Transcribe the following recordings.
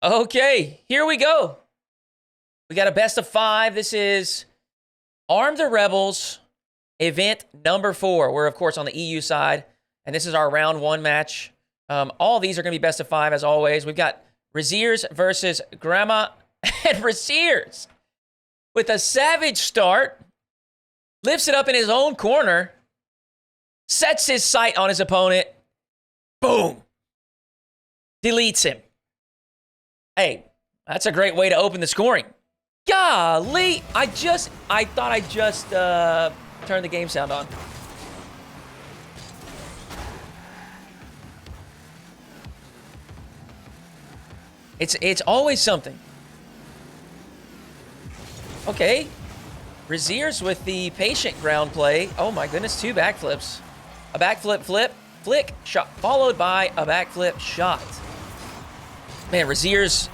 Okay, here we go. We got a best of 5. This is Arm the Rebels event number 4. We're, of course, on the EU side, and this is our round 1 match. All these are going to be best of 5, as always. We've got Rezears versus Gramma, and Rezears, with a savage start, lifts it up in his own corner, sets his sight on his opponent, boom, deletes him. Hey, that's a great way to open the scoring. Golly, I thought I just turned the game sound on. It's always something. Okay, Rezears with the patient ground play. Oh my goodness, 2 backflips. A backflip, flick, shot, followed by a backflip shot. Man, Rezears,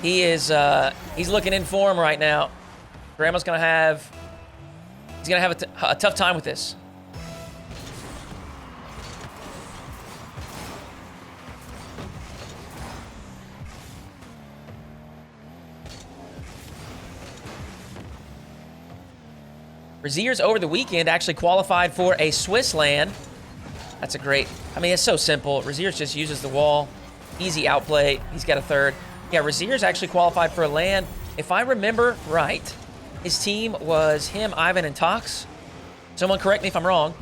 he's looking in form right now. Gramma's gonna have a tough time with this. Rezears over the weekend actually qualified for a Swiss LAN. That's a great, it's so simple. Rezears just uses the wall. Easy outplay. He's got a third. Yeah, Rezears actually qualified for a LAN. If I remember right, his team was him, Ivan, and Tox. Someone correct me if I'm wrong.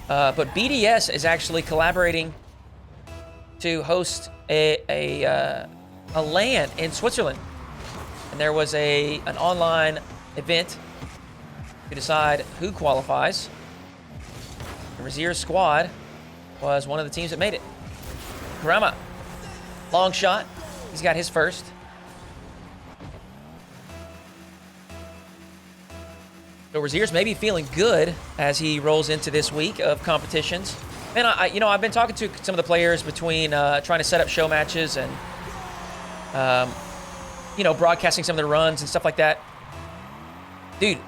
But BDS is actually collaborating to host a LAN in Switzerland. And there was an online event to decide who qualifies. The Rezears squad was one of the teams that made it. Gramma, long shot. He's got his first. So Rezears may be feeling good as he rolls into this week of competitions. And I've been talking to some of the players between trying to set up show matches and broadcasting some of the runs and stuff like that. Dude,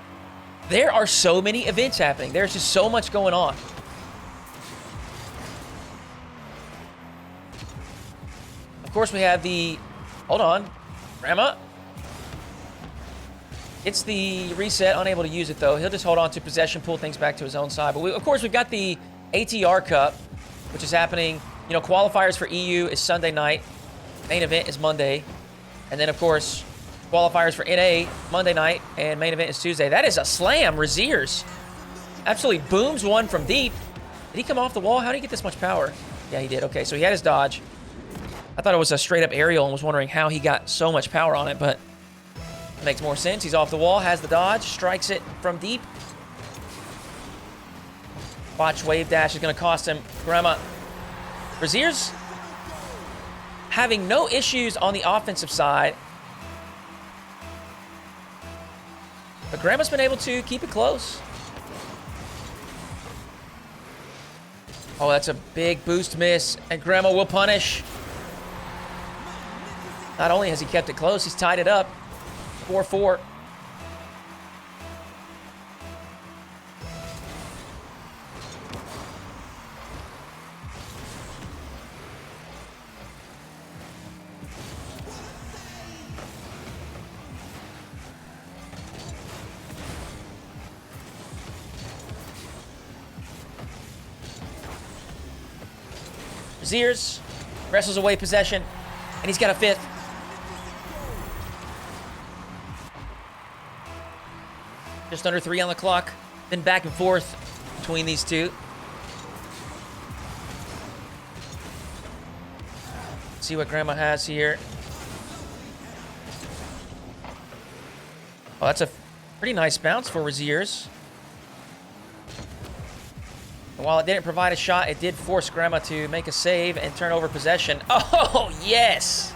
there are so many events happening. There's just so much going on. Of course, we have hold on, Gramma. It's the reset, unable to use it though. He'll just hold on to possession, pull things back to his own side. But of course, we've got the ATR Cup, which is happening. Qualifiers for EU is Sunday night. Main event is Monday. And then, of course, qualifiers for NA Monday night, and main event is Tuesday. That is a slam. Rezears absolutely booms one from deep. Did he come off the wall? How did he get this much power? Yeah, he did. Okay, so he had his dodge. I thought it was a straight-up aerial and was wondering how he got so much power on it, but it makes more sense. He's off the wall, has the dodge, strikes it from deep. Watch wave dash is going to cost him. Gramma. Rezears having no issues on the offensive side. But Gramma's been able to keep it close. Oh, that's a big boost miss, and Gramma will punish. Not only has he kept it close, he's tied it up. 4-4. Rezears wrestles away possession, and he's got a 5th. Just under 3 on the clock. Then back and forth between these two. Let's see what Gramma has here. Oh, that's a pretty nice bounce for Rezears. And while it didn't provide a shot, it did force Gramma to make a save and turn over possession. Oh, yes!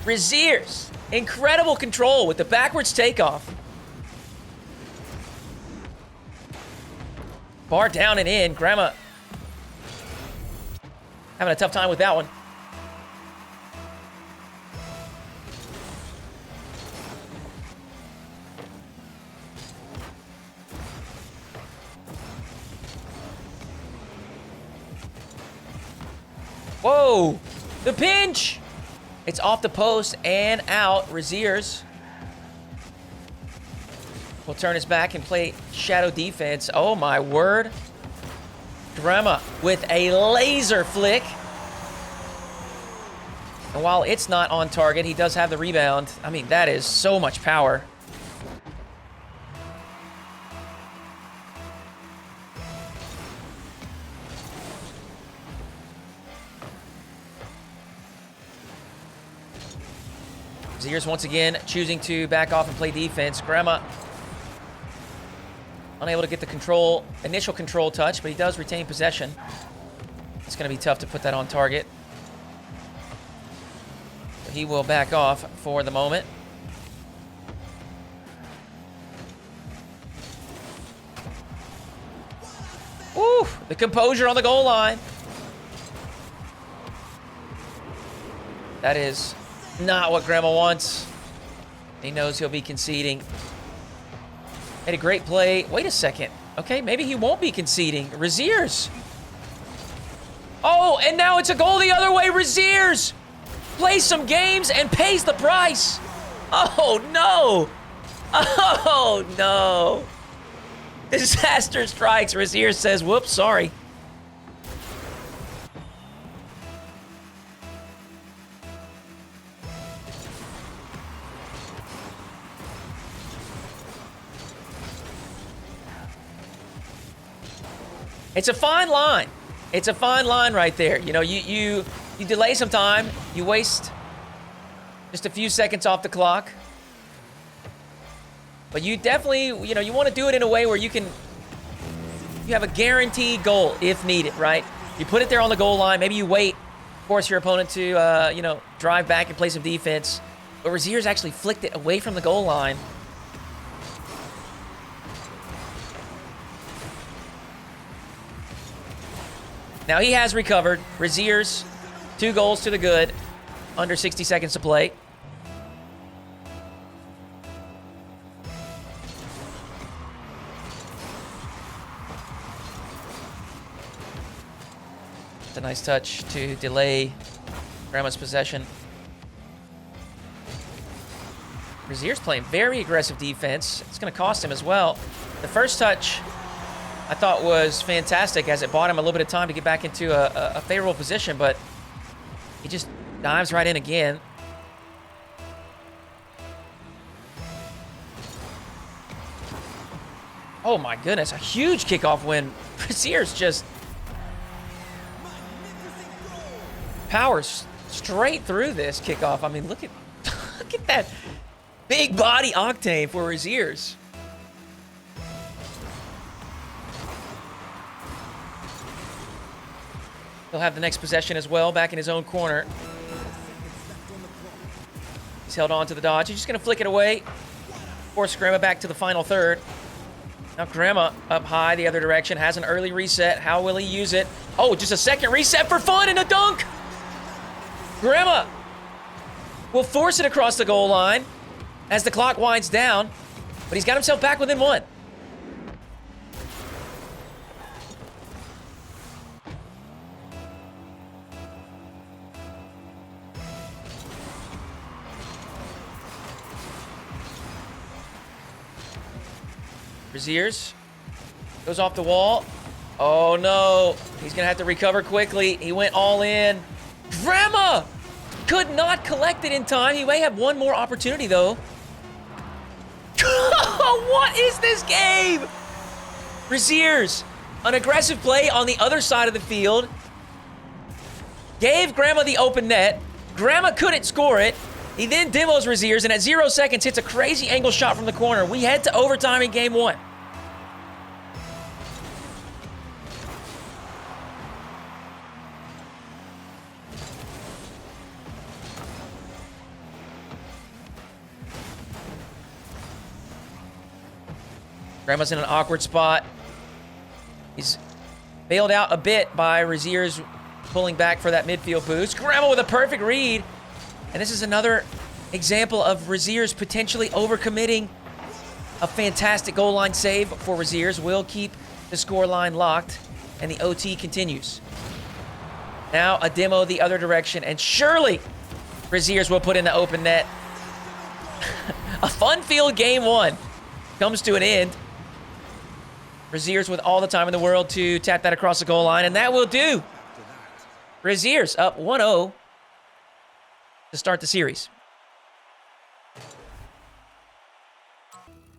Rezears, incredible control with the backwards takeoff. Bar down and in. Gramma having a tough time with that one. Whoa! The pinch! It's off the post and out. Rezears will turn his back and play shadow defense. Oh my word. Gramma with a laser flick. And while it's not on target, he does have the rebound. I mean, that is so much power. Rezears once again choosing to back off and play defense. Gramma unable to get the initial control touch, but he does retain possession. It's going to be tough to put that on target. But he will back off for the moment. Woo! The composure on the goal line. That is not what Gramma wants. He knows he'll be conceding. Made a great play. Wait a second. Okay, maybe he won't be conceding. Rezears. Oh, and now it's a goal the other way. Rezears plays some games and pays the price. Oh, no. Oh, no. Disaster strikes. Rezears says, whoops, sorry. It's a fine line. It's a fine line right there. You know, you delay some time. You waste just a few seconds off the clock. But you definitely, you know, you want to do it in a way where you have a guaranteed goal if needed, right? You put it there on the goal line. Maybe you wait, force your opponent to, you know, drive back and play some defense. But Rezears actually flicked it away from the goal line. Now he has recovered. Rezears, 2 goals to the good. Under 60 seconds to play. It's a nice touch to delay Gramma's possession. Rezears playing very aggressive defense. It's going to cost him as well. The first touch I thought was fantastic as it bought him a little bit of time to get back into a favorable position, but he just dives right in again. Oh my goodness, a huge kickoff win. Rezears just powers straight through this kickoff. I mean, look at that big body octane for Rezears. He'll have the next possession as well, back in his own corner. He's held on to the dodge. He's just going to flick it away. Force Gramma back to the final third. Now Gramma up high the other direction. Has an early reset. How will he use it? Oh, just a second reset for fun and a dunk. Gramma will force it across the goal line as the clock winds down. But he's got himself back within 1. Rezears goes off the wall. Oh no, he's gonna have to recover quickly. He went all in. Gramma could not collect it in time. He may have one more opportunity though. What is this game? Rezears, an aggressive play on the other side of the field. Gave Gramma the open net. Gramma couldn't score it. He then demos Rezears, and at 0 seconds hits a crazy angle shot from the corner. We head to overtime in game 1. Gramma's in an awkward spot. He's bailed out a bit by Rezears pulling back for that midfield boost. Gramma with a perfect read. And this is another example of Rezears potentially overcommitting. A fantastic goal line save for Rezears will keep the score line locked, and the OT continues. Now a demo the other direction, and surely Rezears will put in the open net. A fun-filled game one comes to an end. Rezears with all the time in the world to tap that across the goal line, and that will do. Rezears up 1-0 to start the series.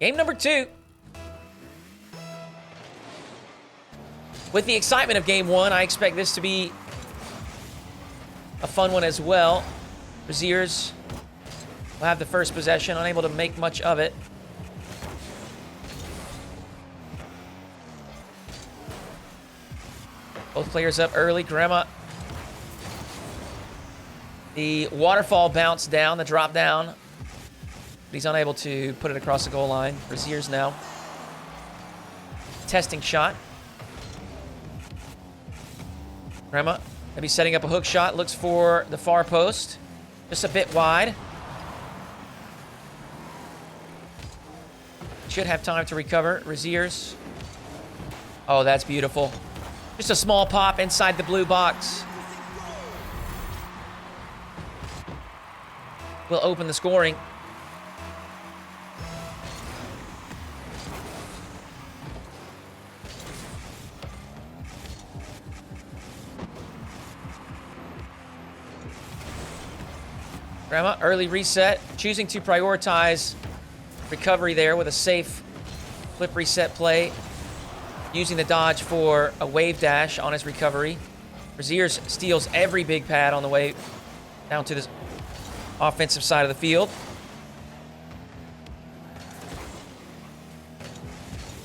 Game number 2. With the excitement of game 1, I expect this to be a fun one as well. Rezears will have the first possession, unable to make much of it. Both players up early. Gramma. The waterfall bounce down, the drop down. But he's unable to put it across the goal line. Rezears now. Testing shot. Gramma maybe setting up a hook shot. Looks for the far post. Just a bit wide. Should have time to recover. Rezears. Oh, that's beautiful. Just a small pop inside the blue box. Will open the scoring. Gramma, early reset. Choosing to prioritize recovery there with a safe flip reset play. Using the dodge for a wave dash on his recovery. Rezears steals every big pad on the way down to the offensive side of the field.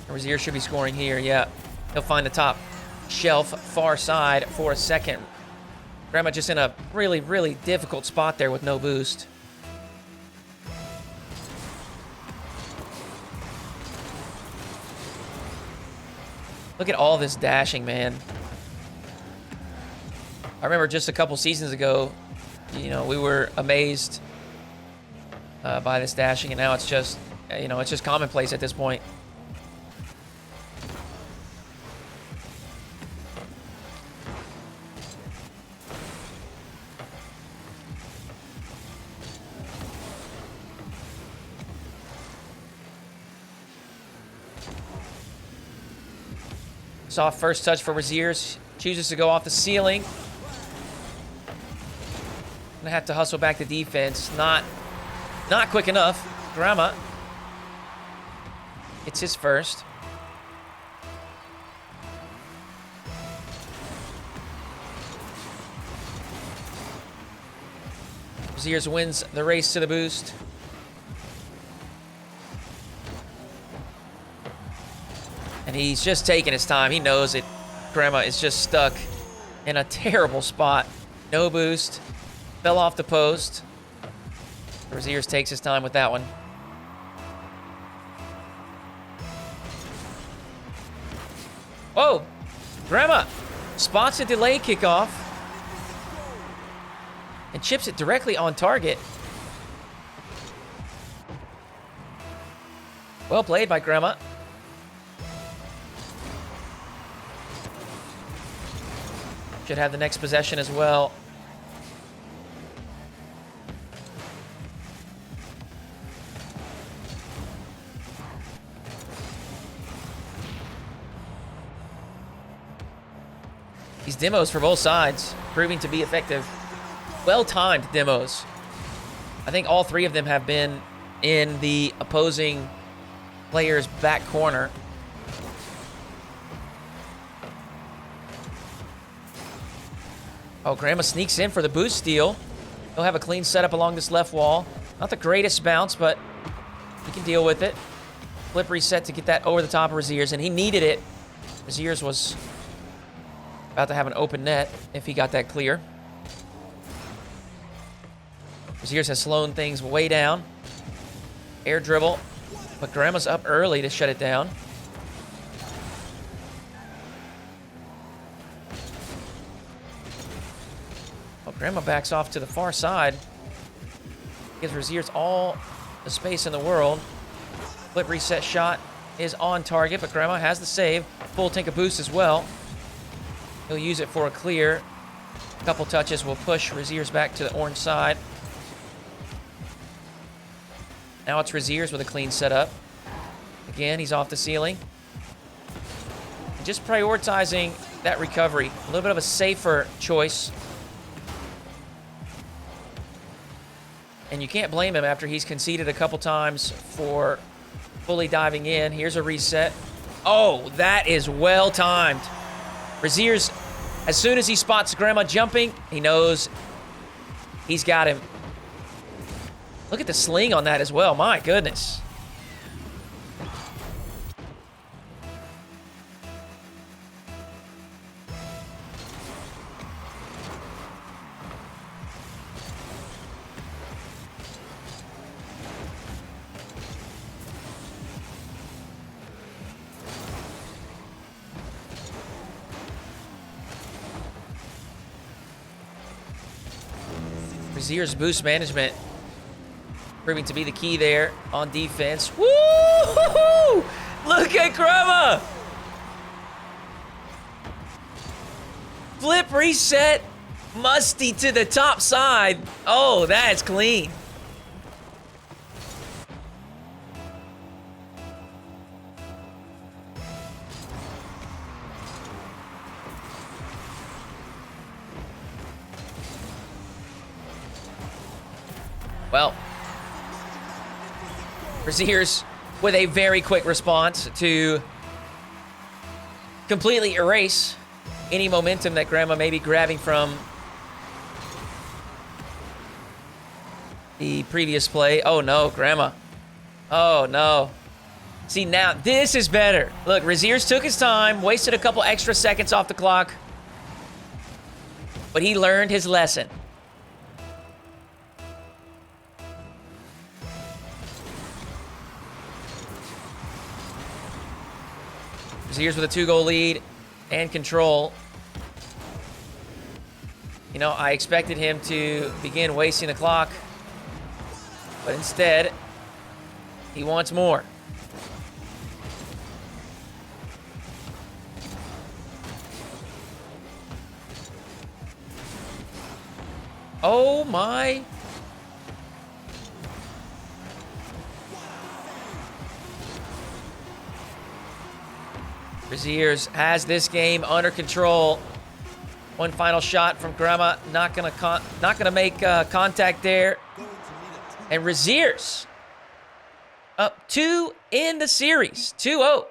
Rezears should be scoring here, yeah. He'll find the top shelf far side for a second. Gramma just in a really, really difficult spot there with no boost. Look at all this dashing, man. I remember just a couple seasons ago, you know, we were amazed by this dashing, and now it's just, you know, it's just commonplace at this point. Soft first touch for Rezears. Chooses to go off the ceiling. Gonna have to hustle back the defense. Not quick enough. Gramma. It's his first. Rezears wins the race to the boost. And he's just taking his time. He knows it. Gramma is just stuck in a terrible spot. No boost. Fell off the post. Rezears takes his time with that one. Oh! Gramma spots a delay kickoff. And chips it directly on target. Well played by Gramma. Should have the next possession as well. These demos for both sides proving to be effective. Well-timed demos. I think all three of them have been in the opposing player's back corner. Oh, Gramma sneaks in for the boost steal. He'll have a clean setup along this left wall. Not the greatest bounce, but he can deal with it. Flip reset to get that over the top of Rezears, and he needed it. Rezears was about to have an open net if he got that clear. Rezears has slowed things way down. Air dribble, but Gramma's up early to shut it down. Gramma backs off to the far side. Gives Rezears all the space in the world. Flip reset shot is on target, but Gramma has the save. Full tank of boost as well. He'll use it for a clear. Couple touches will push Rezears back to the orange side. Now it's Rezears with a clean setup. Again, he's off the ceiling. Just prioritizing that recovery. A little bit of a safer choice. And you can't blame him after he's conceded a couple times for fully diving in. Here's a reset. Oh, that is well timed. Rezears, as soon as he spots Gramma jumping, he knows he's got him. Look at the sling on that as well. My goodness. Rezears boost management proving to be the key there on defense. Woo! Look at Gramma! Flip reset, musty to the top side. Oh, that's clean. Well, Rezears with a very quick response to completely erase any momentum that Gramma may be grabbing from the previous play. Oh no, Gramma. Oh no. See, now this is better. Look, Rezears took his time, wasted a couple extra seconds off the clock, but he learned his lesson. Rezears with a 2-goal lead and control. You know, I expected him to begin wasting the clock, but instead, he wants more. Oh my. Rezears has this game under control. One final shot from Gramma, not gonna make contact there. And Rezears up 2 in the series, 2-0.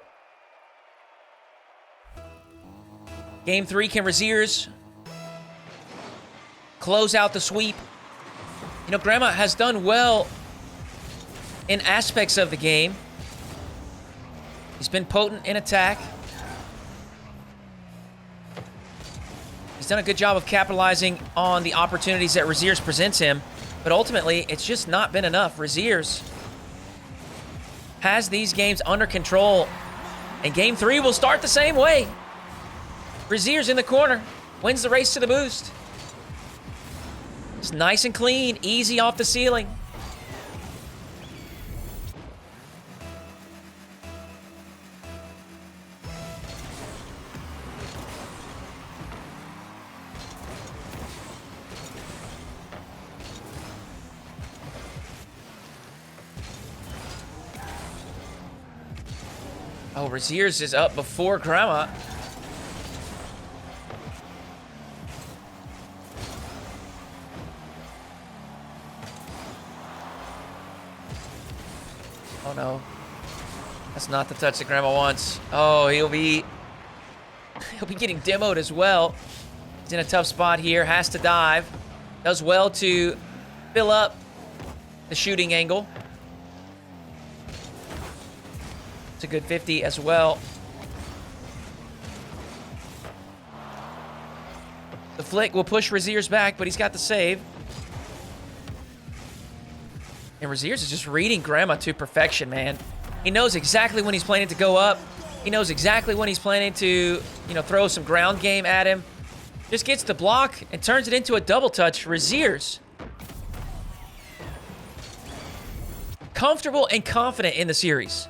Game 3, can Rezears close out the sweep? You know, Gramma has done well in aspects of the game. He's been potent in attack. He's done a good job of capitalizing on the opportunities that Rezears presents him, but ultimately, it's just not been enough. Rezears has these games under control, and Game 3 will start the same way. Rezears in the corner, wins the race to the boost. It's nice and clean, easy off the ceiling. Oh, Rezears is up before Gramma. Oh no. That's not the touch that Gramma wants. Oh, he'll be getting demoed as well. He's in a tough spot here, has to dive. Does well to fill up the shooting angle. It's a good 50 as well. The flick will push Rezears back, but he's got the save. And Rezears is just reading Gramma to perfection, man. He knows exactly when he's planning to go up. He knows exactly when he's planning to, you know, throw some ground game at him. Just gets the block and turns it into a double touch. Rezears, comfortable and confident in the series.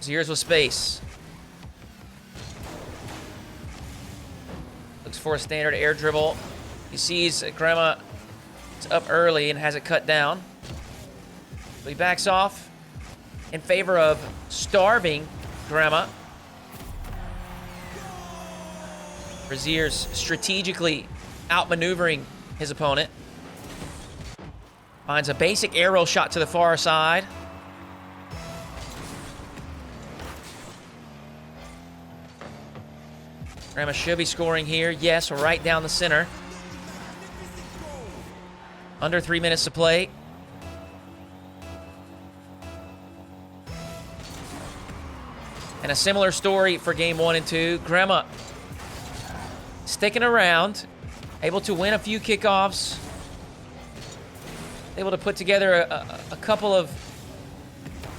Rezears with space. Looks for a standard air dribble. He sees Gramma is up early and has it cut down. So he backs off in favor of starving Gramma. Rezears strategically outmaneuvering his opponent. Finds a basic arrow shot to the far side. Gramma should be scoring here. Yes, right down the center. Under 3 minutes to play. And a similar story for game 1 and 2. Gramma sticking around, able to win a few kickoffs, able to put together a couple of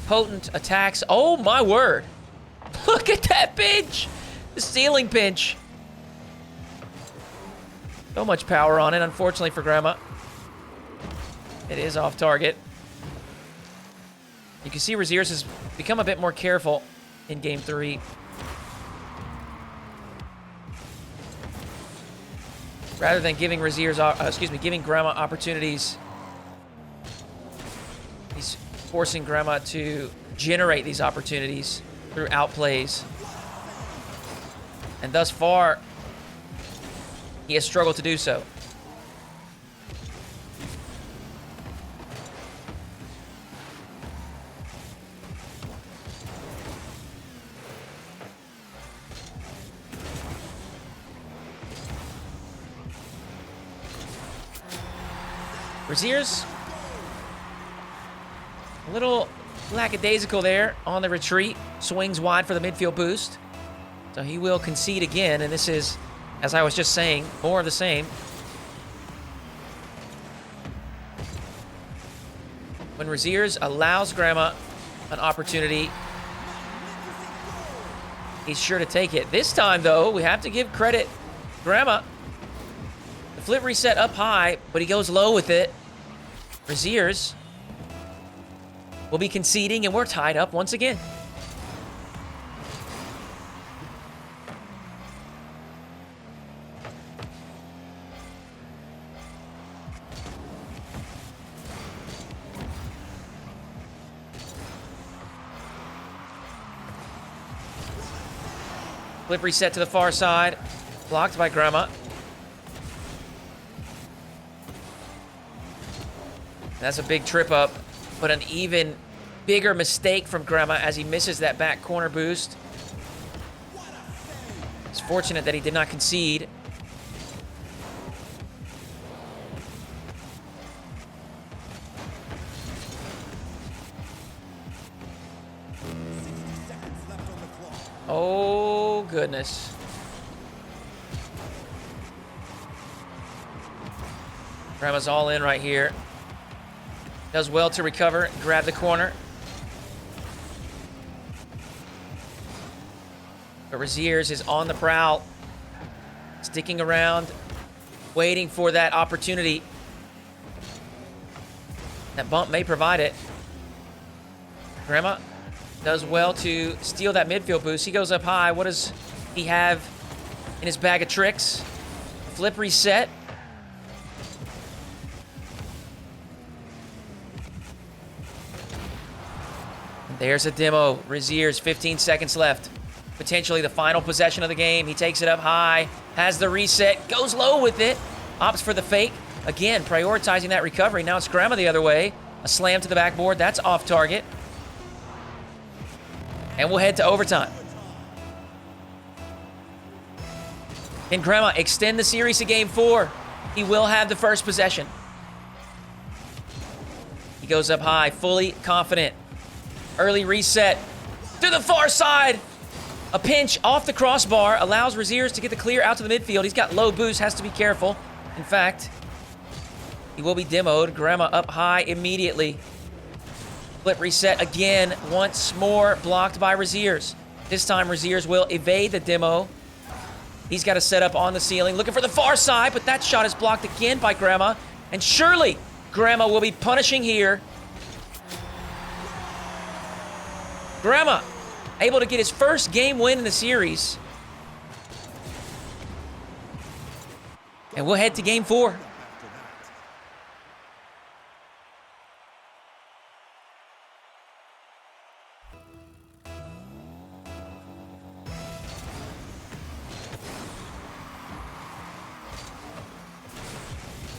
potent attacks. Oh my word! Look at that pinch! The ceiling pinch. So much power on it, unfortunately for Gramma. It is off target. You can see Rezears has become a bit more careful in game 3. Rather than giving giving Gramma opportunities, he's forcing Gramma to generate these opportunities through outplays. And thus far, he has struggled to do so. Rezears, a little lackadaisical there on the retreat. Swings wide for the midfield boost. So he will concede again, and this is, as I was just saying, more of the same. When Rezears allows Gramma an opportunity, he's sure to take it. This time, though, we have to give credit. Gramma, the flip reset up high, but he goes low with it. Rezears will be conceding, and we're tied up once again. Flip reset to the far side. Blocked by Gramma. That's a big trip up, but an even bigger mistake from Gramma as he misses that back corner boost. It's fortunate that he did not concede. Oh, goodness. Gramma's all in right here. Does well to recover, grab the corner. But Rezears is on the prowl, sticking around, waiting for that opportunity. That bump may provide it. Gramma does well to steal that midfield boost. He goes up high. What does he have in his bag of tricks? Flip reset. There's a demo. Rezears, 15 seconds left. Potentially the final possession of the game. He takes it up high, has the reset, goes low with it, opts for the fake. Again, prioritizing that recovery. Now it's Gramma the other way. A slam to the backboard. That's off target. And we'll head to overtime. Can Gramma extend the series to game 4? He will have the first possession. He goes up high, fully confident. Early reset to the far side. A pinch off the crossbar allows Rezears to get the clear out to the midfield. He's got low boost, has to be careful. In fact, he will be demoed. Gramma up high immediately. Flip reset again, once more blocked by Rezears. This time Rezears will evade the demo. He's got a setup on the ceiling, looking for the far side, but that shot is blocked again by Gramma. And surely Gramma will be punishing here. Gramma able to get his first game win in the series. And we'll head to game 4.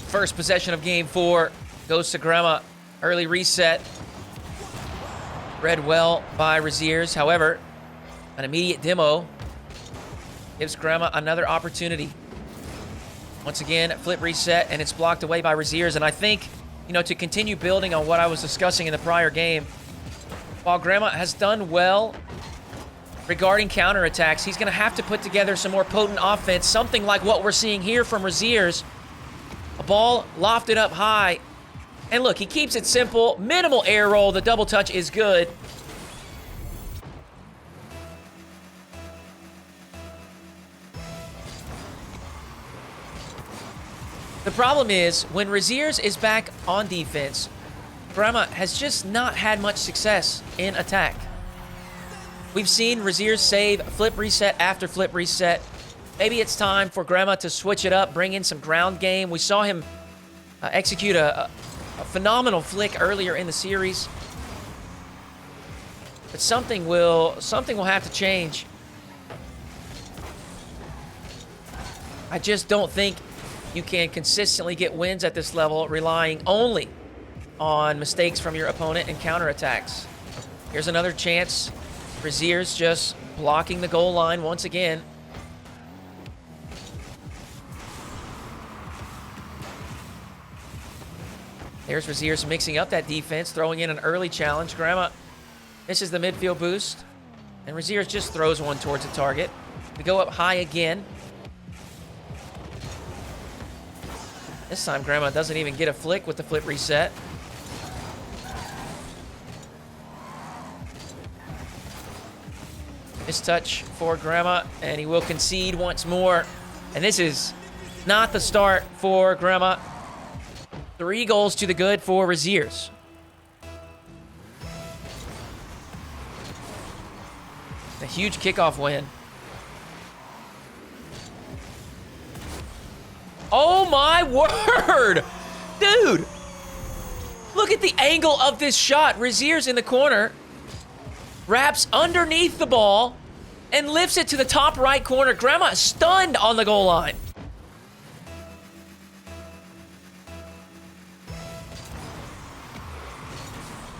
First possession of game 4 goes to Gramma. Early reset. Read well by Rezears. However, an immediate demo gives Gramma another opportunity. Once again, flip reset, and it's blocked away by Rezears. And I think, to continue building on what I was discussing in the prior game, while Gramma has done well regarding counterattacks, he's going to have to put together some more potent offense, something like what we're seeing here from Rezears. A ball lofted up high. And look, he keeps it simple. Minimal air roll. The double touch is good. The problem is, when Rezears is back on defense, Gramma has just not had much success in attack. We've seen Rezears save flip reset after flip reset. Maybe it's time for Gramma to switch it up, bring in some ground game. We saw him execute a phenomenal flick earlier in the series. But something will have to change. I just don't think you can consistently get wins at this level relying only on mistakes from your opponent and counterattacks. Here's another chance. Rezears just blocking the goal line once again. There's Rezears mixing up that defense, throwing in an early challenge. Gramma misses the midfield boost, and Rezears just throws one towards the target. We go up high again. This time, Gramma doesn't even get a flick with the flip reset. Mistouch for Gramma, and he will concede once more. And this is not the start for Gramma. 3 goals to the good for Rezears. A huge kickoff win. Oh my word! Dude! Look at the angle of this shot. Rezears in the corner. Wraps underneath the ball and lifts it to the top right corner. Gramma stunned on the goal line.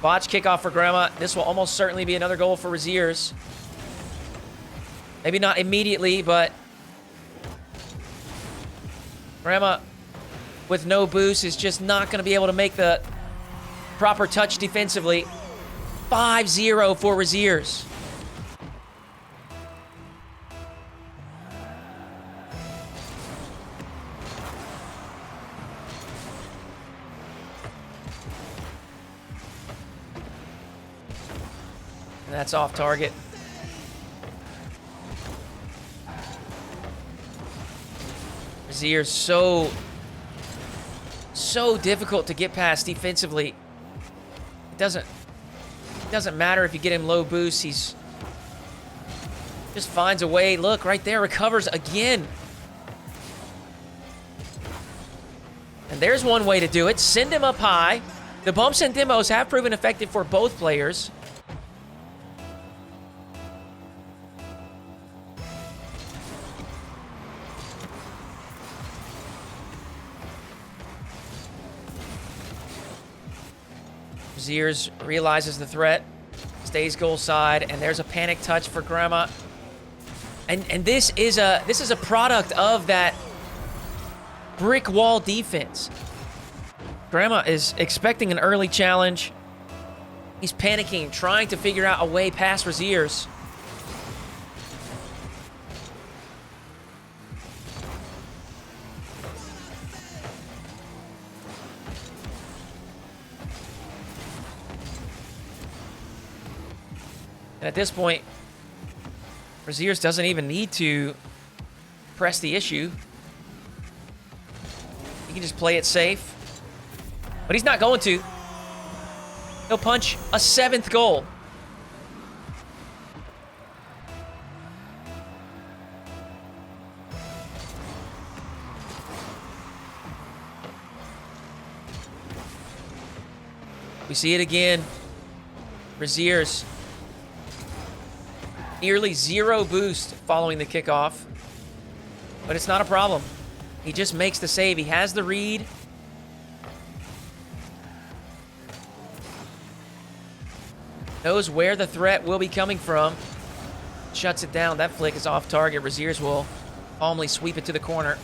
Botch kickoff for Gramma. This will almost certainly be another goal for Rezears. Maybe not immediately, but Gramma with no boost is just not going to be able to make the proper touch defensively. 5-0 for Rezears. And that's off target. Rezears so difficult to get past defensively. It doesn't matter if you get him low boost. He's just finds a way. Look, right there, recovers again. And there's one way to do it. Send him up high. The bumps and demos have proven effective for both players. Rezears realizes the threat, stays goal side, and there's a panic touch for Gramma. And this is a product of that brick wall defense. Gramma is expecting an early challenge. He's panicking, trying to figure out a way past Rezears. And at this point, Rezears doesn't even need to press the issue. He can just play it safe. But he's not going to. He'll punch a 7th goal. We see it again. Rezears. Nearly 0 boost following the kickoff. But it's not a problem. He just makes the save. He has the read. Knows where the threat will be coming from. Shuts it down. That flick is off target. Rezears will calmly sweep it to the corner.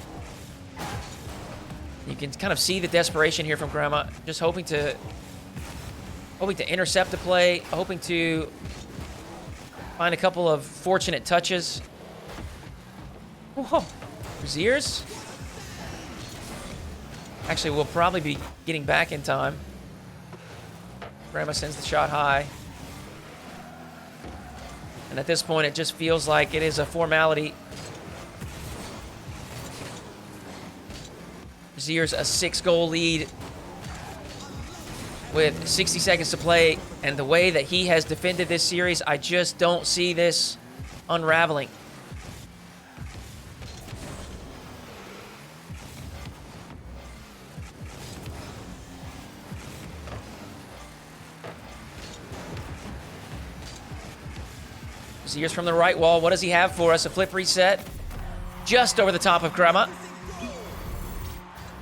You can kind of see the desperation here from Gramma. Just hoping to intercept the play. Hoping to find a couple of fortunate touches. Whoa. Rezears. Actually, we'll probably be getting back in time. Gramma sends the shot high. And at this point, it just feels like it is a formality. Rezears a 6-goal lead with 60 seconds to play. And the way that he has defended this series, I just don't see this unraveling. Rezears from the right wall. What does he have for us? A flip reset. Just over the top of Gramma.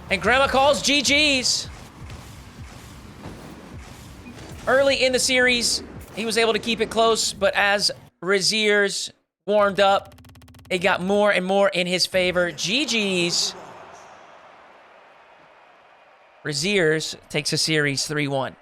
And Gramma calls GG's. Early in the series, he was able to keep it close, but as Rezears warmed up, it got more and more in his favor. GG's. Rezears takes a series 3-1.